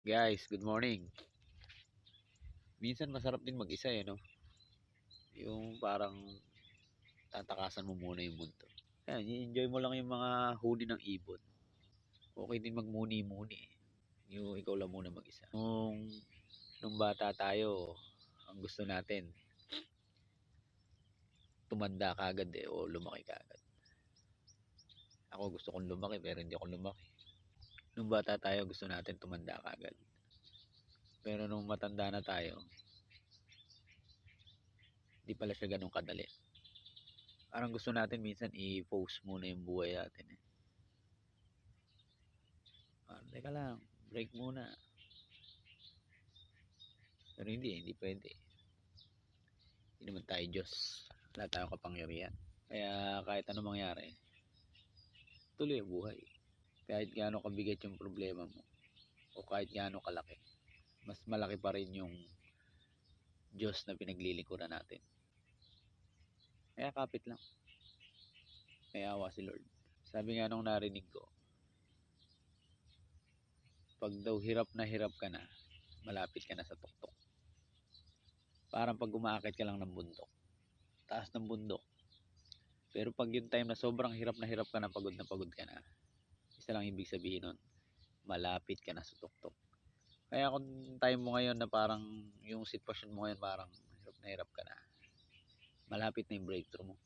Guys, good morning. Minsan masarap din mag-isa no? Yung parang tatakasan mo muna yung mundo. Yan, i-enjoy mo lang yung mga huni ng ibon. Okay din magmuni-muni eh. Yung ikaw lang muna mag-isa. Nung bata tayo, ang gusto natin, tumanda ka agad eh, o lumaki ka agad. Ako gusto kong lumaki pero hindi ako lumaki. Nung bata tayo, gusto natin tumanda ka agad. Pero nung matanda na tayo, di pala siya ganun kadali. Parang gusto natin minsan i-pause muna yung buhay natin eh. Teka lang, break muna. Pero hindi pwede. Hindi naman tayo Diyos. Wala tayong kapangyarihan. Kaya kahit ano mangyari, tuloy ang buhay. Kahit gaano kabigat yung problema mo, o kahit gaano kalaki, mas malaki pa rin yung Diyos na pinaglilingkuran natin. Kaya kapit lang. May awa si Lord. Sabi nga nung narinig ko, pag daw hirap ka na, malapit ka na sa tuktok. Parang pag umaakit ka lang ng bundok, taas ng bundok. Pero pag yung time na sobrang hirap ka na pagod ka na, isa lang ibig sabihin nun, malapit ka na sa tuktok. Kaya kung time mo ngayon na parang yung sitwasyon mo ngayon parang hirap ka na, malapit na yung breakthrough mo.